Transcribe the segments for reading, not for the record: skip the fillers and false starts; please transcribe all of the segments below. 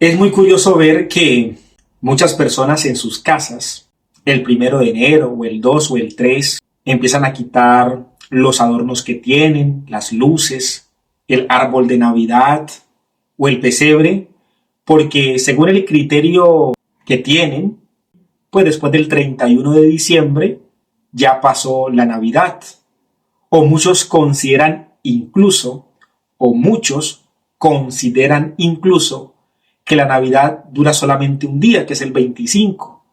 Es muy curioso ver que muchas personas en sus casas, el 1 de enero o el 2 o el 3, empiezan a quitar los adornos que tienen, las luces, el árbol de Navidad o el pesebre, porque según el criterio que tienen, pues después del 31 de diciembre ya pasó la Navidad. O muchos consideran incluso, o muchos consideran incluso que la Navidad dura solamente un día, que es el 25,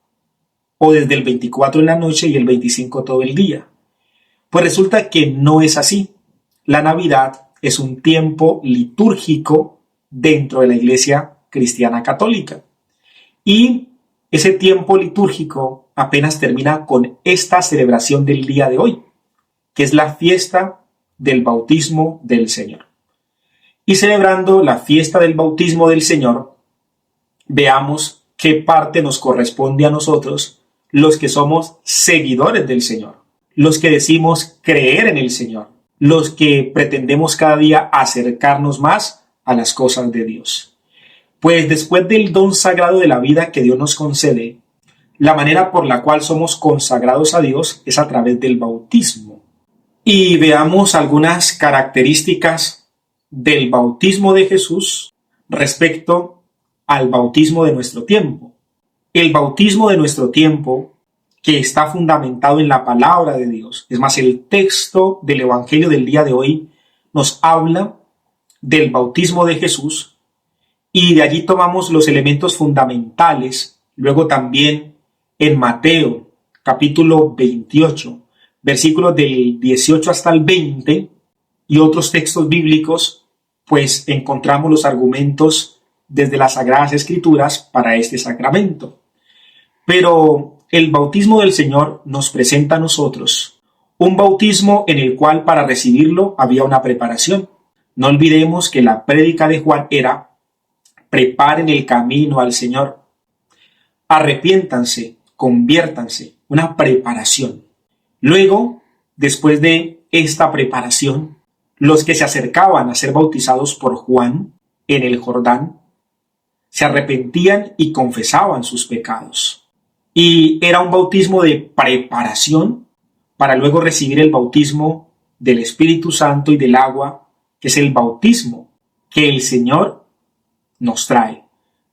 o desde el 24 en la noche y el 25 todo el día. Pues resulta que no es así. La Navidad es un tiempo litúrgico dentro de la Iglesia Cristiana Católica. Y ese tiempo litúrgico apenas termina con esta celebración del día de hoy, que es la fiesta del bautismo del Señor. Y celebrando la fiesta del bautismo del Señor, veamos qué parte nos corresponde a nosotros, los que somos seguidores del Señor, los que decimos creer en el Señor, los que pretendemos cada día acercarnos más a las cosas de Dios. Pues después del don sagrado de la vida que Dios nos concede, la manera por la cual somos consagrados a Dios es a través del bautismo. Y veamos algunas características del bautismo de Jesús respecto al bautismo de nuestro tiempo. El bautismo de nuestro tiempo, que está fundamentado en la palabra de Dios, es más, el texto del Evangelio del día de hoy nos habla del bautismo de Jesús y de allí tomamos los elementos fundamentales. Luego también en Mateo capítulo 28, versículos del 18 hasta el 20 y otros textos bíblicos, pues encontramos los argumentos desde las Sagradas Escrituras para este sacramento. Pero el bautismo del Señor nos presenta a nosotros un bautismo en el cual para recibirlo había una preparación. No olvidemos que la prédica de Juan era: preparen el camino al Señor, arrepiéntanse, conviértanse, una preparación. Luego, después de esta preparación, los que se acercaban a ser bautizados por Juan en el Jordán se arrepentían y confesaban sus pecados. Y era un bautismo de preparación para luego recibir el bautismo del Espíritu Santo y del agua, que es el bautismo que el Señor nos trae.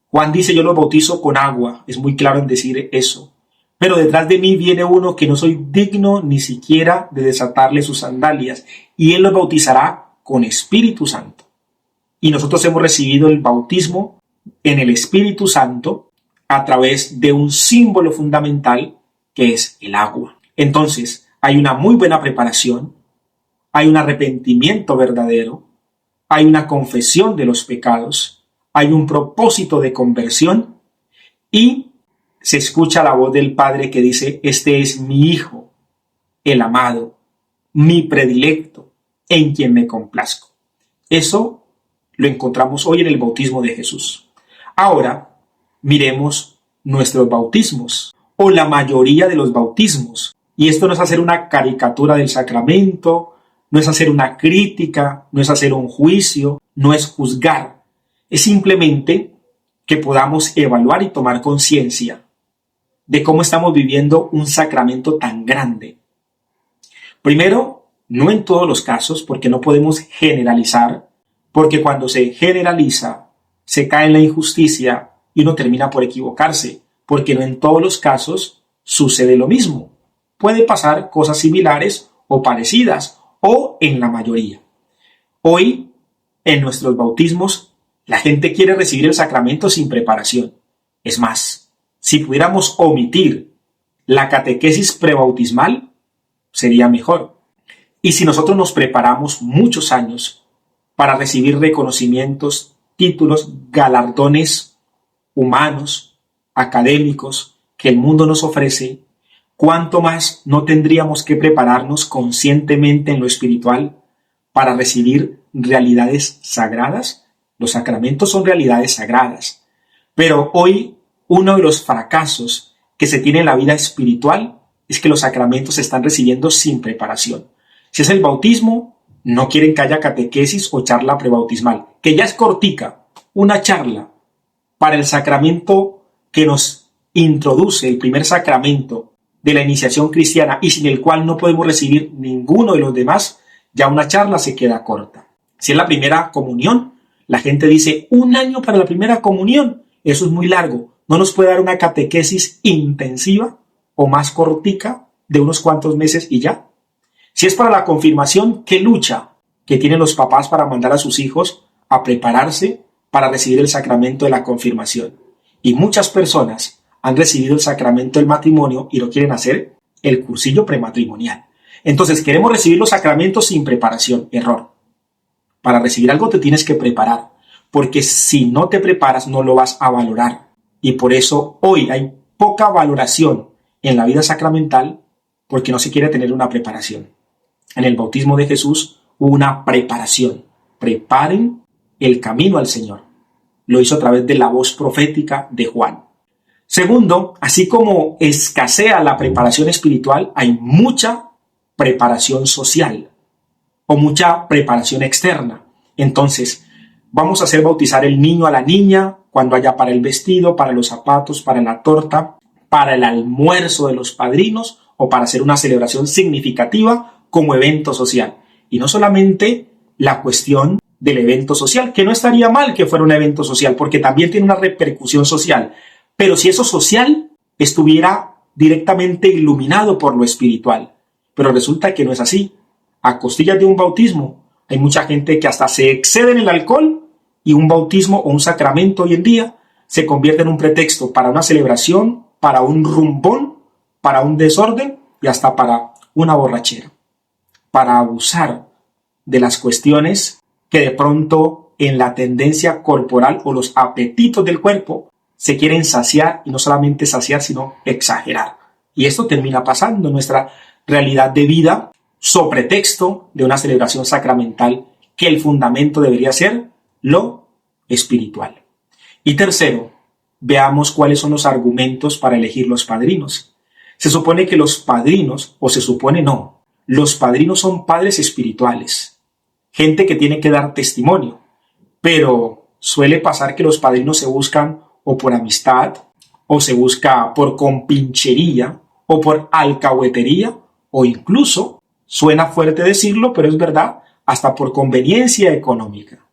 Juan dice: yo los bautizo con agua. Es muy claro en decir eso. Pero detrás de mí viene uno que no soy digno ni siquiera de desatarle sus sandalias, y él los bautizará con Espíritu Santo. Y nosotros hemos recibido el bautismo en el Espíritu Santo a través de un símbolo fundamental que es el agua. Entonces, hay una muy buena preparación, hay un arrepentimiento verdadero, hay una confesión de los pecados, hay un propósito de conversión y se escucha la voz del Padre que dice: este es mi Hijo, el amado, mi predilecto, en quien me complazco. Eso lo encontramos hoy en el bautismo de Jesús. Ahora, miremos nuestros bautismos, o la mayoría de los bautismos. Y esto no es hacer una caricatura del sacramento, no es hacer una crítica, no es hacer un juicio, no es juzgar. Es simplemente que podamos evaluar y tomar conciencia de cómo estamos viviendo un sacramento tan grande. Primero, no en todos los casos, porque no podemos generalizar, porque cuando se generaliza, se cae en la injusticia y uno termina por equivocarse, porque no en todos los casos sucede lo mismo. Puede pasar cosas similares o parecidas, o en la mayoría. Hoy, en nuestros bautismos, la gente quiere recibir el sacramento sin preparación. Es más, si pudiéramos omitir la catequesis prebautismal, sería mejor. Y si nosotros nos preparamos muchos años para recibir reconocimientos, títulos, galardones humanos, académicos, que el mundo nos ofrece, ¿cuánto más no tendríamos que prepararnos conscientemente en lo espiritual para recibir realidades sagradas? Los sacramentos son realidades sagradas. Pero hoy uno de los fracasos que se tiene en la vida espiritual es que los sacramentos se están recibiendo sin preparación. Si es el bautismo, no quieren que haya catequesis o charla prebautismal, que ya es cortica, una charla para el sacramento que nos introduce, el primer sacramento de la iniciación cristiana y sin el cual no podemos recibir ninguno de los demás, ya una charla se queda corta. Si es la primera comunión, la gente dice 1 año para la primera comunión, eso es muy largo, ¿no nos puede dar una catequesis intensiva o más cortica de unos cuantos meses y ya? Si es para la confirmación, ¿qué lucha que tienen los papás para mandar a sus hijos a prepararse para recibir el sacramento de la confirmación? Y muchas personas han recibido el sacramento del matrimonio y lo quieren hacer el cursillo prematrimonial. Entonces queremos recibir los sacramentos sin preparación. Error. Para recibir algo te tienes que preparar, porque si no te preparas no lo vas a valorar. Y por eso hoy hay poca valoración en la vida sacramental porque no se quiere tener una preparación. En el bautismo de Jesús hubo una preparación. Preparen el camino al Señor. Lo hizo a través de la voz profética de Juan. Segundo, así como escasea la preparación espiritual, hay mucha preparación social o mucha preparación externa. Entonces, vamos a hacer bautizar el niño a la niña cuando haya para el vestido, para los zapatos, para la torta, para el almuerzo de los padrinos o para hacer una celebración significativa como evento social. Y no solamente la cuestión del evento social, que no estaría mal que fuera un evento social, porque también tiene una repercusión social. Pero si eso social estuviera directamente iluminado por lo espiritual. Pero resulta que no es así. A costillas de un bautismo hay mucha gente que hasta se excede en el alcohol y un bautismo o un sacramento hoy en día se convierte en un pretexto para una celebración, para un rumbón, para un desorden y hasta para una borrachera. Para abusar de las cuestiones que de pronto en la tendencia corporal o los apetitos del cuerpo se quieren saciar y no solamente saciar sino exagerar. Y esto termina pasando en nuestra realidad de vida sobre texto de una celebración sacramental que el fundamento debería ser lo espiritual. Y tercero, veamos cuáles son los argumentos para elegir los padrinos. Se supone que los padrinos, o se supone no, los padrinos son padres espirituales, gente que tiene que dar testimonio, pero suele pasar que los padrinos se buscan o por amistad, o se busca por compinchería, o por alcahuetería, o incluso, suena fuerte decirlo, pero es verdad, hasta por conveniencia económica.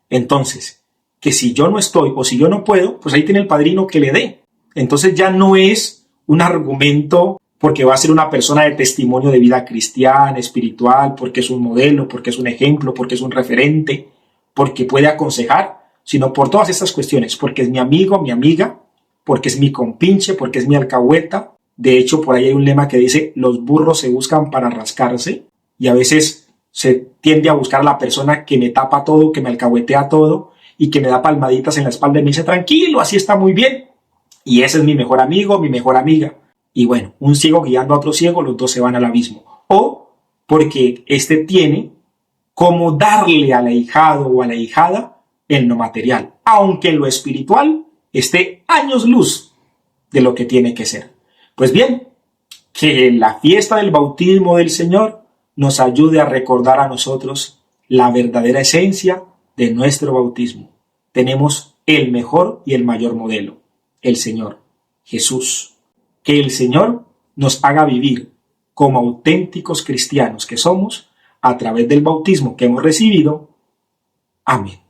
Entonces, que si yo no estoy o si yo no puedo, pues ahí tiene el padrino que le dé. Entonces ya no es un argumento porque va a ser una persona de testimonio de vida cristiana, espiritual, porque es un modelo, porque es un ejemplo, porque es un referente, porque puede aconsejar, sino por todas estas cuestiones, porque es mi amigo, mi amiga, porque es mi compinche, porque es mi alcahueta. De hecho, por ahí hay un lema que dice, los burros se buscan para rascarse, y a veces se tiende a buscar a la persona que me tapa todo, que me alcahuetea todo, y que me da palmaditas en la espalda y me dice, tranquilo, así está muy bien. Y ese es mi mejor amigo, mi mejor amiga. Y bueno, un ciego guiando a otro ciego, los dos se van al abismo. O porque este tiene cómo darle al ahijado o a la ahijada en lo material, aunque en lo espiritual esté años luz de lo que tiene que ser. Pues bien, que la fiesta del bautismo del Señor nos ayude a recordar a nosotros la verdadera esencia de nuestro bautismo. Tenemos el mejor y el mayor modelo, el Señor, Jesús. Que el Señor nos haga vivir como auténticos cristianos que somos a través del bautismo que hemos recibido. Amén.